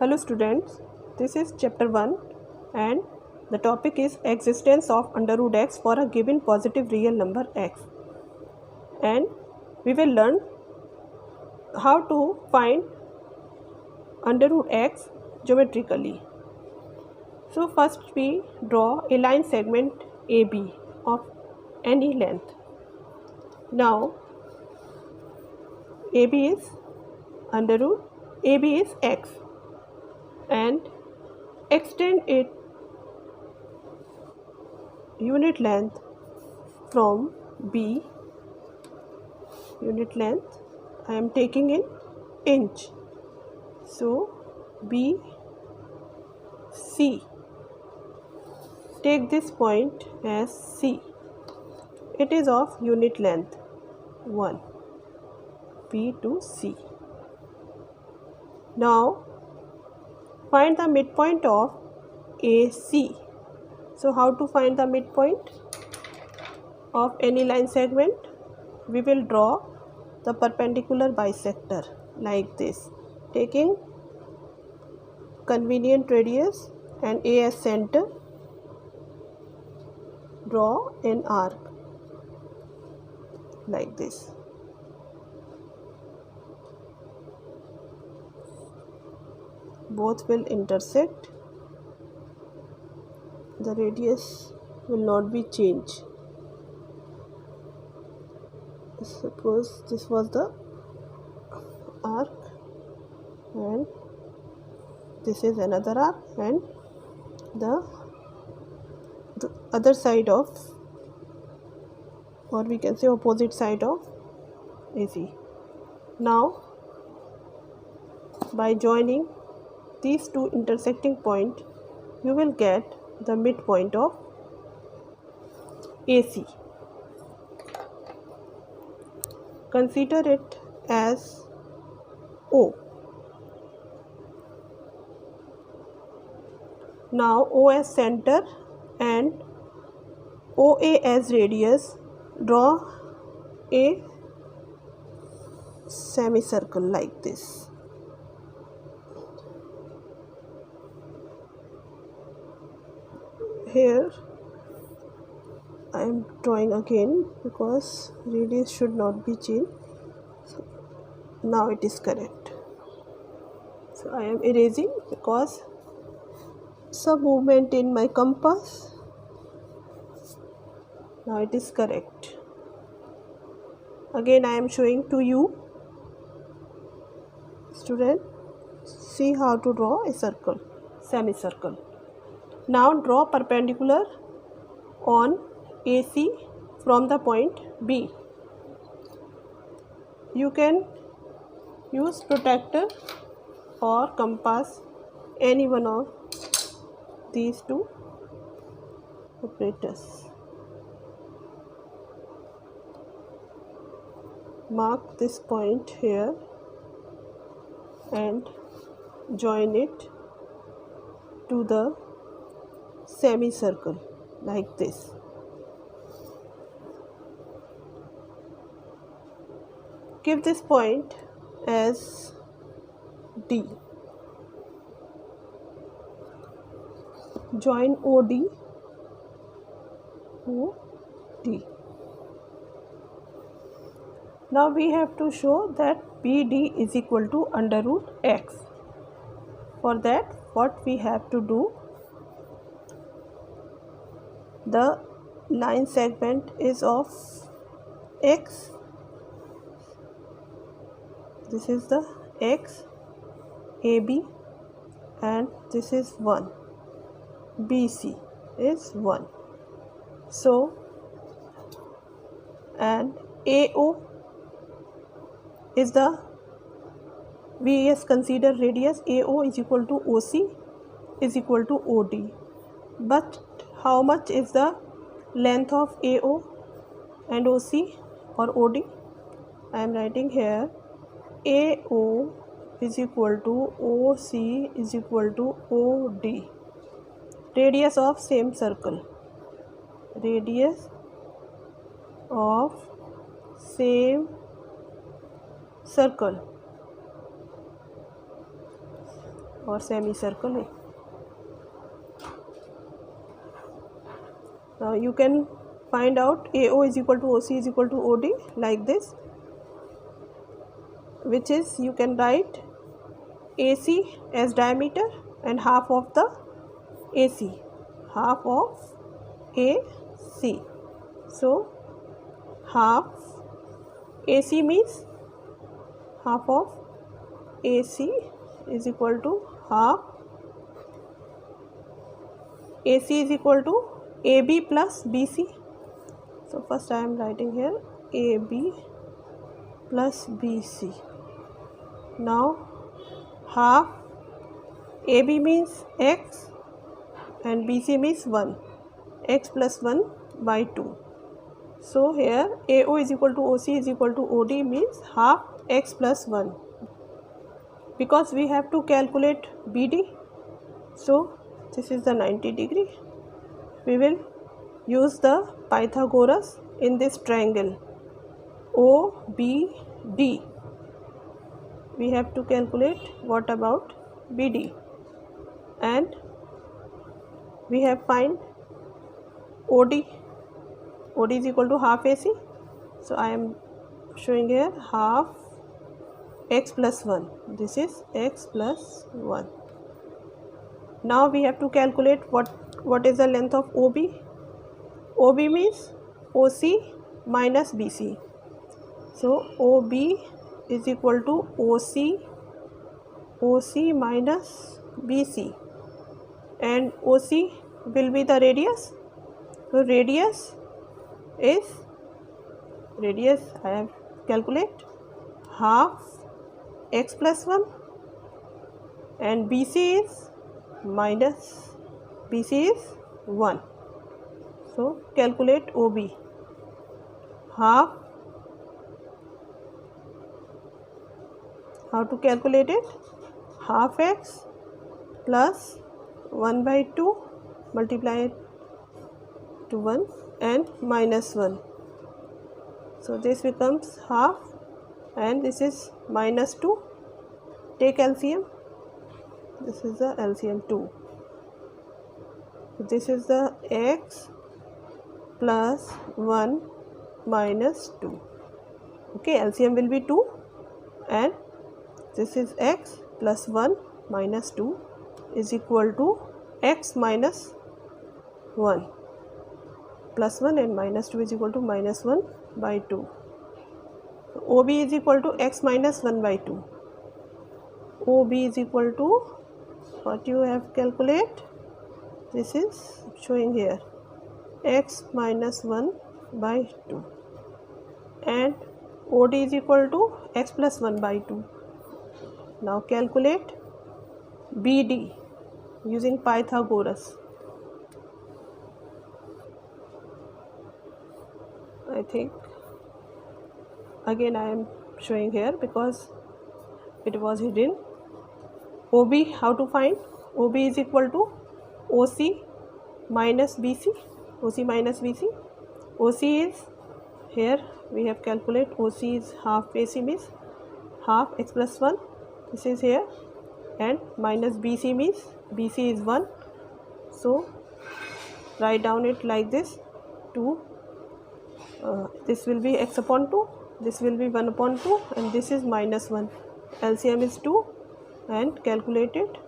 Hello students, this is chapter 1 and the topic is existence of under root x for a given positive real number x, and we will learn how to find under root x geometrically. So first we draw a line segment AB of any length. Now AB is under root, AB is x, and extend its unit length from B. Unit length I am taking in inch, so B C. Take this point as C. It is of unit length 1, B to C. Now find the midpoint of AC. So how to find the midpoint of any line segment? We will draw the perpendicular bisector like this, taking convenient radius and A as center. Draw an arc like this. Both will intersect. The radius will not be changed. Suppose this was the arc and this is another arc and the other side of, or we can say opposite side of AC. Now by joining these two intersecting points, you will get the midpoint of AC. Consider it as O. Now O as center and OA as radius, draw a semicircle like this. Here I am drawing again because radius should not be changed. So now it is correct. So I am erasing because some movement in my compass. Now it is correct. Again I am showing to you. Student, see how to draw a circle, semicircle. Now draw perpendicular on AC from the point B. You can use protractor or compass, any one of these two operators. Mark this point here and join it to the semicircle like this. Give this point as D. Join OD to D. Now we have to show that BD is equal to under root x. For that, what we have to do? The line segment is of x. This is the x, AB, and this is 1. BC is 1. So, and AO is the, we has consider radius AO is equal to OC is equal to OD. But how much is the length of AO and OC or OD? I am writing here AO is equal to OC is equal to OD. Radius of same circle. Radius of same circle. or semicircle A. Now you can find out AO is equal to OC is equal to OD like this, which is you can write AC as diameter and half of the AC, half of AC. So half AC means half of AC is equal to half AC is equal to AB plus BC. So first I am writing here AB plus BC. Now half AB means x and BC means 1, x plus 1 by 2. So here AO is equal to OC is equal to OD means half x plus 1. Because we have to calculate BD, so this is the 90 degree. We will use the Pythagoras in this triangle OBD. We have to calculate what about BD, and we have find OD. OD is equal to half AC. So I am showing here half x plus 1. This is x plus 1. Now we have to calculate what is the length of OB. OB means OC minus BC. So OB is equal to OC minus BC, and OC will be the radius. So radius I have calculate half x plus 1, and BC is 1. So calculate OB, half. How to calculate it? Half x plus 1 by 2 multiply it to 1 and minus 1. So this becomes half and this is minus 2. Take LCM. This is the LCM 2. This is the x plus 1 minus 2. Okay, LCM will be 2, and this is x plus 1 minus 2 is equal to x minus 1. Plus 1 and minus 2 is equal to minus 1 by 2. So OB is equal to x minus 1 by 2. OB is equal to what you have calculate. This is showing here x minus 1 by 2, and OD is equal to x plus 1 by 2. Now calculate BD using Pythagoras. I think again I am showing here because it was hidden. OB, how to find? OB is equal to OC minus BC. OC minus BC. OC is here we have calculate OC is half AC means half x plus 1. This is here, and minus BC means BC is 1. So write down it like this. 2. This will be x upon 2. This will be 1 upon 2, and this is minus 1. LCM is 2 and calculate it.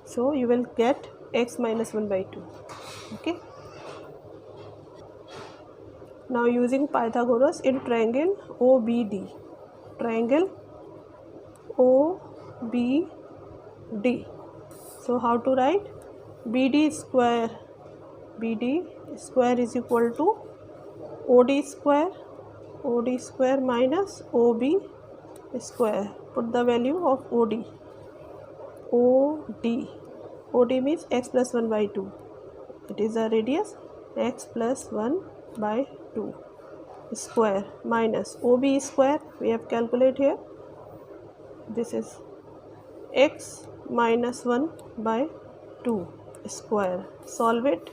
So you will get x minus 1 by 2. Okay. Now using Pythagoras in triangle OBD. Triangle OBD. So how to write? BD square. BD square is equal to OD square. OD square minus OB square. Put the value of OD. OD. OD means x plus 1 by 2. It is a radius. X plus 1 by 2 square minus OB square. We have calculate here. This is x minus 1 by 2 square. Solve it.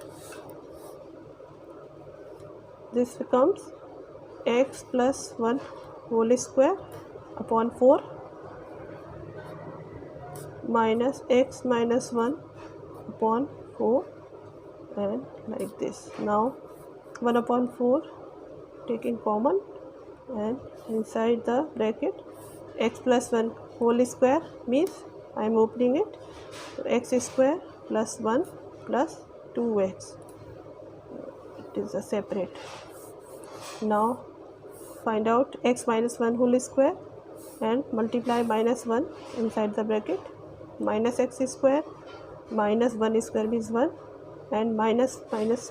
This becomes x plus 1 whole square upon 4 minus x minus 1 upon 4 and like this. Now 1 upon 4 taking common, and inside the bracket x plus 1 whole square means I am opening it, so x square plus 1 plus 2x, it is a separate. Now find out x minus 1 whole square and multiply minus 1 inside the bracket, minus x square minus 1 square means 1 and minus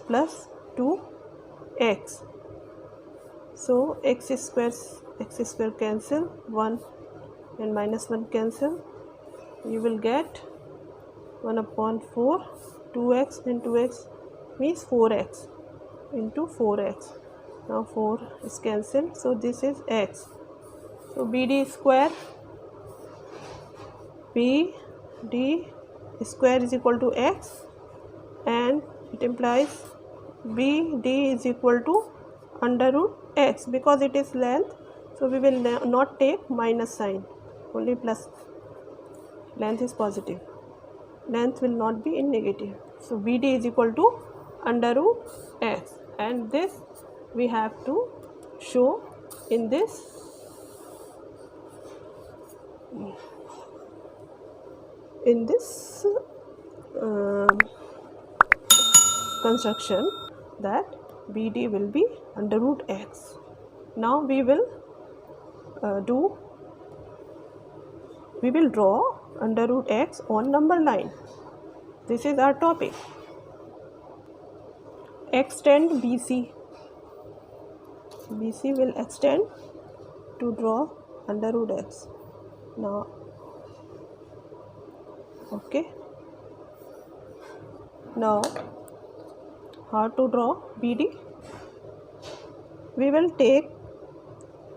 plus 2x. So x square cancel, 1 and minus 1 cancel, you will get 1 upon 4, 2x and 2x means 4x into 4x. Now 4 is cancelled, so this is x. So BD square is equal to x, and it implies BD is equal to under root x, because it is length, so we will not take minus sign, only plus. Length is positive, length will not be in negative, so BD is equal to under root x, and this we have to show in this construction, that BD will be under root x. Now we will draw under root x on number line. This is our topic. Extend BC. BC will extend to draw under root x. Now, okay. Now, how to draw BD? We will take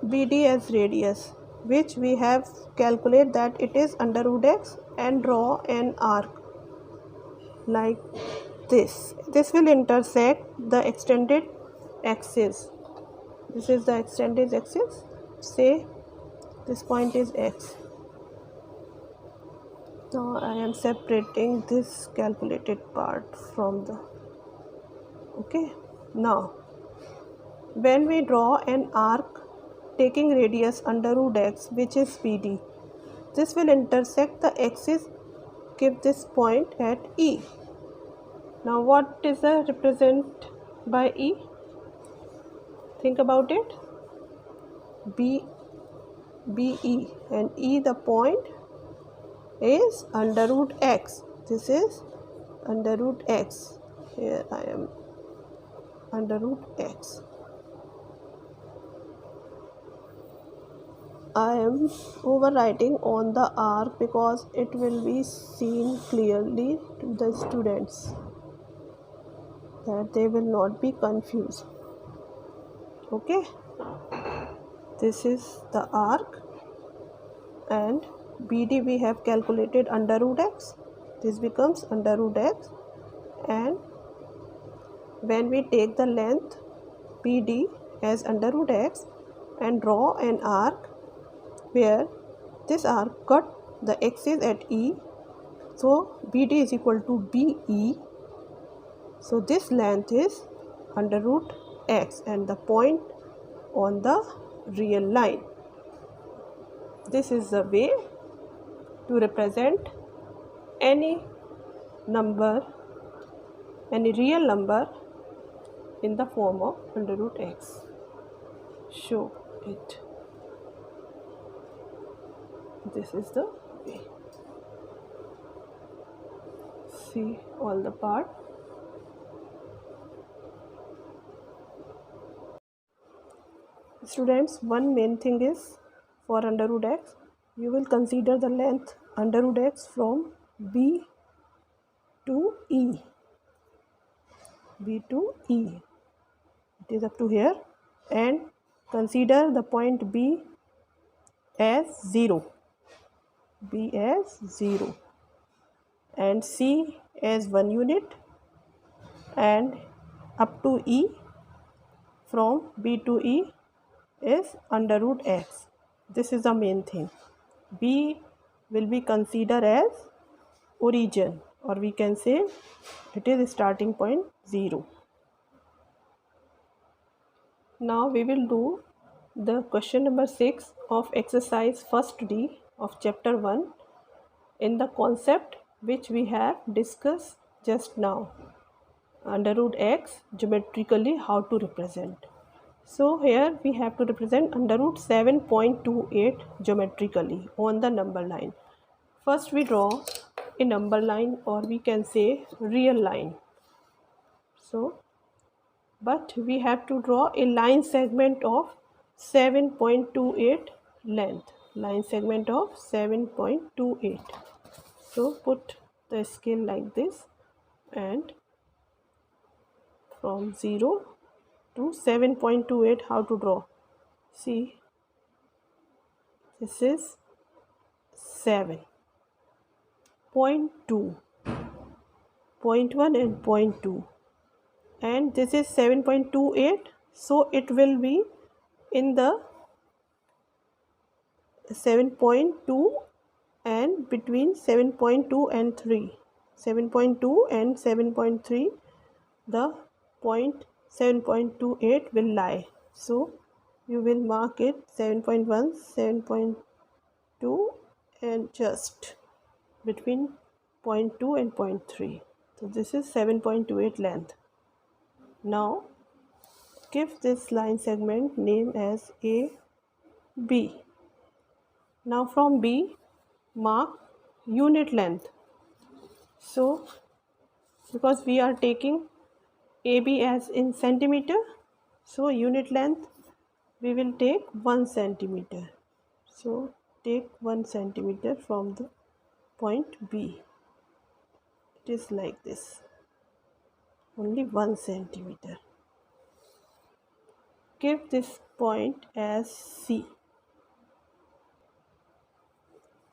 BD as radius, which we have calculated that it is under root x, and draw an arc like this. This will intersect the extended axis. This is the extended axis. Say this point is x. Now I am separating this calculated part from the, okay. Now when we draw an arc taking radius under root x, which is BD, this will intersect the axis, give this point at E. Now what is the represent by E? Think about it. BE, and E, the point is under root x. This is under root x. Here I am under root x. I am overwriting on the arc because it will be seen clearly to the students, that they will not be confused. Okay, this is the arc, and BD we have calculated under root x. This becomes under root x, and when we take the length BD as under root x and draw an arc where this arc cut the axis at E, so BD is equal to BE. So this length is under root x and the point on the real line. This is the way to represent any number, any real number, in the form of under root x. Show it. This is the way. See all the part. Students, one main thing is, for under root x, you will consider the length under root x from B to E. B to E. It is up to here, and consider the point B as 0. B as 0 and C as 1 unit, and up to E, from B to E is under root x. This is the main thing. B will be considered as origin, or we can say it is starting point 0. Now we will do the question number 6 of exercise first D of chapter 1 in the concept which we have discussed just now, under root x geometrically how to represent. So here we have to represent under root 7.28 geometrically on the number line. First we draw a number line, or we can say real line. So but we have to draw a line segment of 7.28 length, line segment of 7.28. So put the scale like this, and from 0 to 7.28 how to draw. See, this is 7.2, 0.1 and 0.2, and this is 7.28, so it will be in the 7.2 and between 7.2 and 3, 7.2 and 7.3, the point 7.28 will lie. So you will mark it 7.1, 7.2 and just between 0.2 and 0.3. So this is 7.28 length. Now give this line segment name as A, B. Now from B mark unit length. So because we are taking AB as in centimeter, so unit length we will take 1 centimeter. So take 1 centimeter from the point B. It is like this, only 1 centimeter. Give this point as C.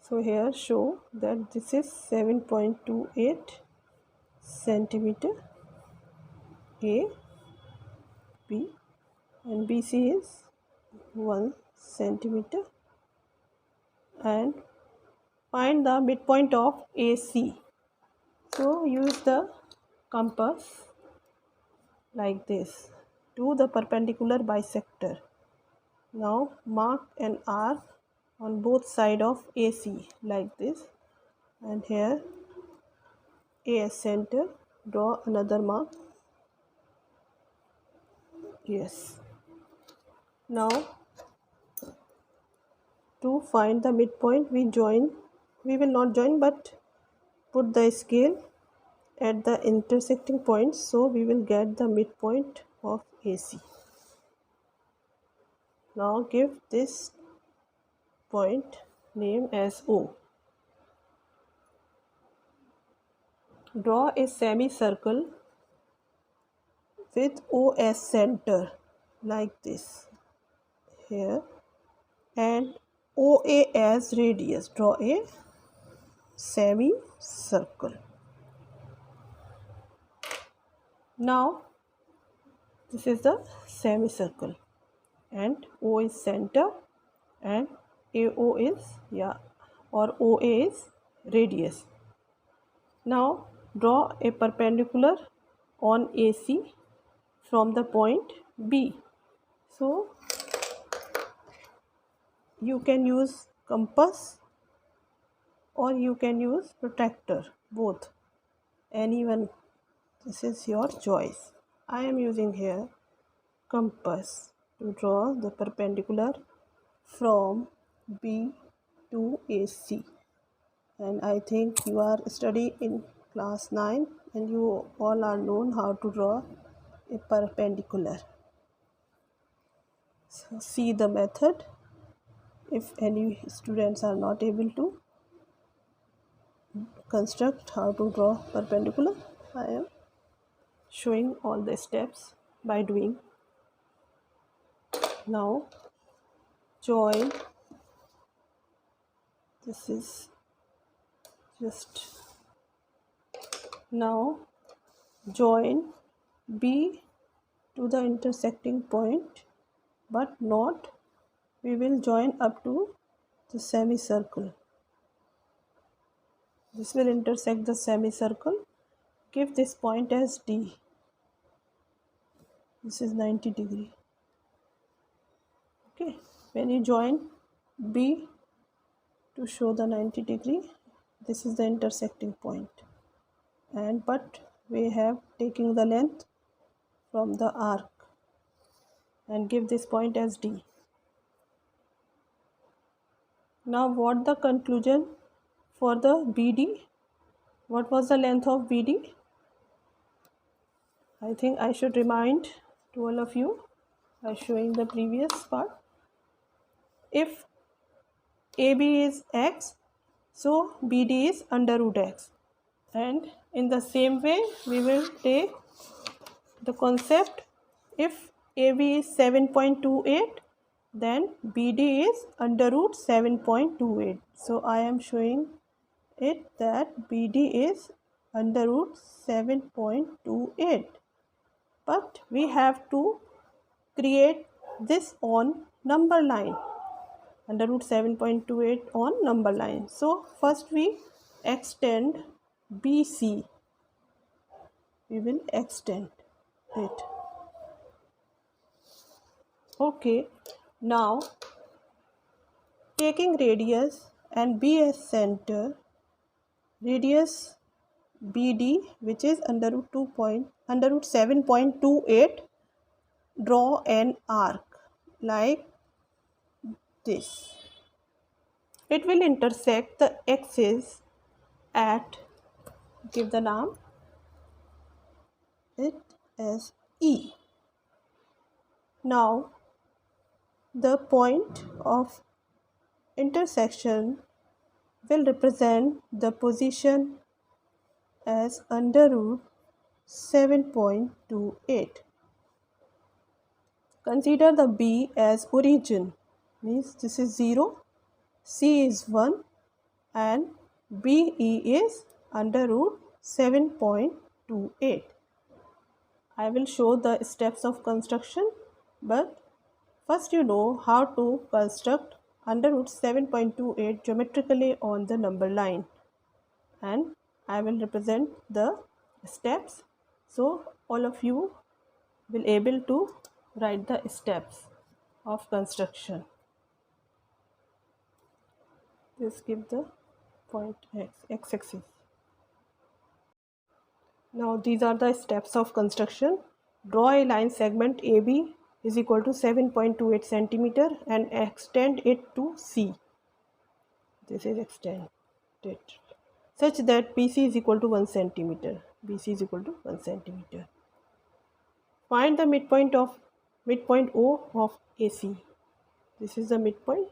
So here show that this is 7.28 centimeter A, B, and BC is 1 centimeter, and find the midpoint of AC. So use the compass like this to the perpendicular bisector. Now mark an arc on both sides of AC like this, and here A as center, draw another mark. Yes. Now to find the midpoint we will not join but put the scale at the intersecting points, so we will get the midpoint of AC. Now give this point name as O. Draw a semicircle with O as center like this here, and OA as radius. Draw a semicircle. Now this is the semicircle, and O is center and AO is or OA is radius. Now draw a perpendicular on AC from the point B. So you can use compass or you can use protractor, both, anyone, this is your choice. I am using here compass to draw the perpendicular from B to AC. And I think you are studying in class 9 and you all are known how to draw a perpendicular. So see the method. If any students are not able to construct how to draw perpendicular, I am showing all the steps by doing. Now join, this is just, now join B to the intersecting point, but not, we will join up to the semicircle. This will intersect the semicircle. Give this point as D. This is 90 degree. Okay, when you join B to show the 90 degree, this is the intersecting point. And but we have taking the length from the arc and give this point as D. Now what the conclusion for the BD? What was the length of BD? I think I should remind to all of you by showing the previous part. If AB is x, so BD is under root x. And in the same way, we will take the concept, if AB is 7.28, then BD is under root 7.28. So I am showing it that BD is under root 7.28. But we have to create this on number line, under root 7.28 on number line. So first we extend BC. We will extend it. Okay, now taking radius and B as center, radius BD, which is under root 7.28, draw an arc like this. It will intersect the axis at, give the name it as E. Now the point of intersection will represent the position as under root 7.28. Consider the B as origin, means this is 0, C is 1 and BE is under root 7.28. I will show the steps of construction, but first you know how to construct under root 7.28 geometrically on the number line, and I will represent the steps so all of you will able to write the steps of construction. Just give the point x-axis. Now these are the steps of construction. Draw a line segment AB is equal to 7.28 centimeter and extend it to C. This is extended such that BC is equal to 1 centimeter. BC is equal to 1 centimeter. Find the midpoint O of AC. This is the midpoint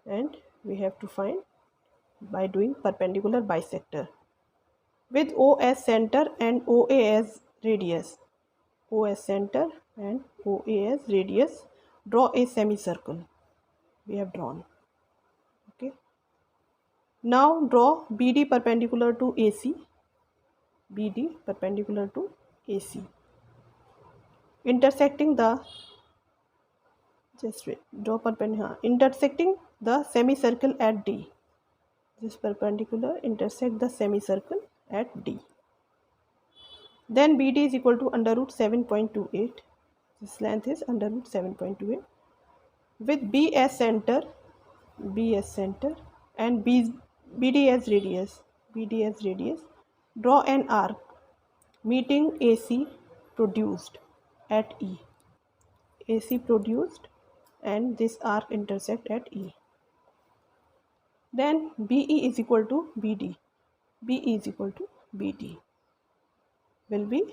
and we have to find by doing perpendicular bisector. With O as center and OA as radius. O as center and OA as radius, draw a semicircle. We have drawn. Okay. Now draw BD perpendicular to AC. BD perpendicular to AC. Intersecting the, just wait, draw perpendicular, intersecting the semicircle at D. This perpendicular intersect the semicircle at D. Then BD is equal to under root 7.28. This length is under root 7.28. With B as center and BD as radius, draw an arc meeting AC produced at E. AC produced and this arc intersect at E. Then BE is equal to BD. BE is equal to BD will be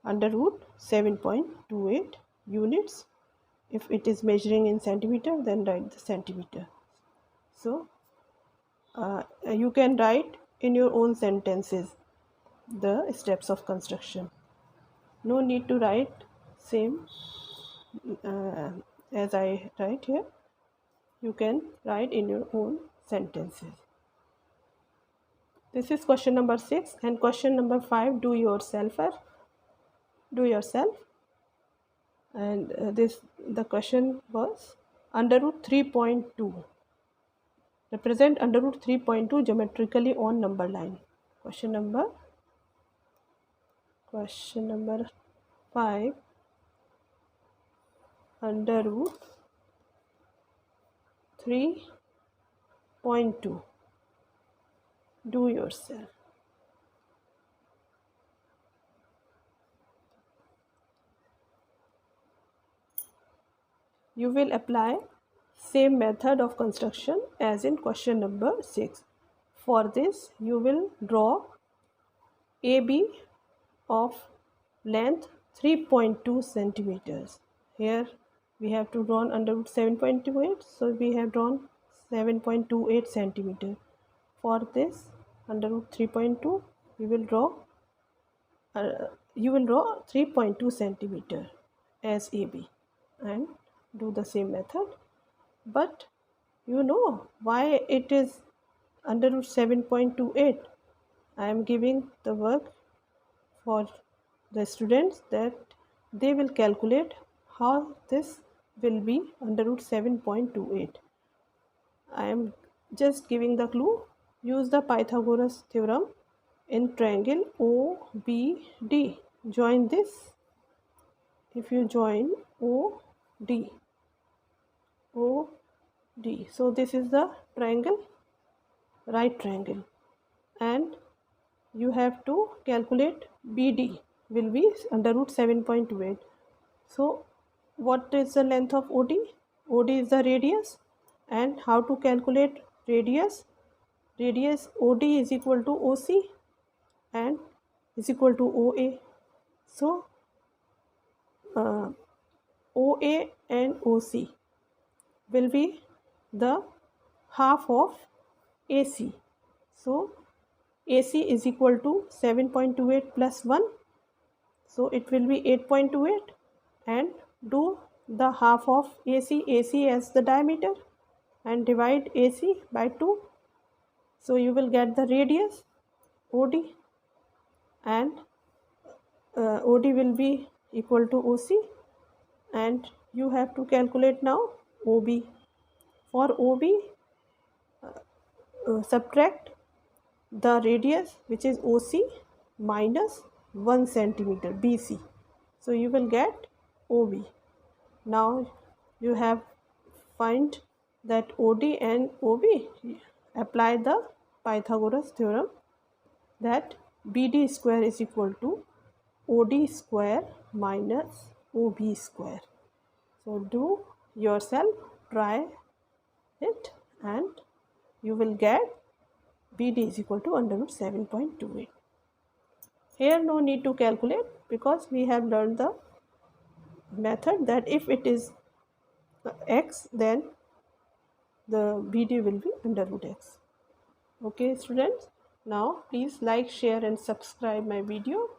under root 7.28 units. If it is measuring in centimeter, then write the centimeter. So you can write in your own sentences the steps of construction. No need to write same as I write here. You can write in your own sentences. This is question number 6, and question number 5 do yourself. And the question was under root 3.2. Represent under root 3.2 geometrically on number line. Question number 5. Under root 3.2. Do yourself. You will apply same method of construction as in question number 6. For this, you will draw AB of length 3.2 centimeters. Here we have to draw under root 7.28, so we have drawn 7.28 centimeter. For this under root 3.2, you will draw 3.2 centimeter as AB and do the same method. But you know why it is under root 7.28. I am giving the work for the students that they will calculate how this will be under root 7.28. I am just giving the clue. Use the Pythagoras theorem in triangle OBD. Join this. If you join OD, so this is the triangle, right triangle, and you have to calculate BD will be under root 7.28. So what is the length of OD? OD is the radius, and how to calculate radius? Radius OD is equal to OC and is equal to OA. So OA and OC will be the half of AC. So AC is equal to 7.28 plus 1. So it will be 8.28, and do the half of AC. AC as the diameter and divide AC by 2. So you will get the radius OD, and OD will be equal to OC, and you have to calculate now OB. For OB, subtract the radius which is OC minus 1 centimeter BC. So you will get OB. Now you have find that OD and OB. Apply the Pythagoras theorem that BD square is equal to OD square minus OB square. So do yourself, try it, and you will get BD is equal to under root 7.28. Here no need to calculate because we have learned the method that if it is x, then the BD will be under root x. Okay students, now please like, share and subscribe my video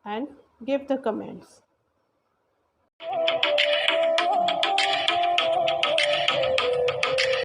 and give the comments.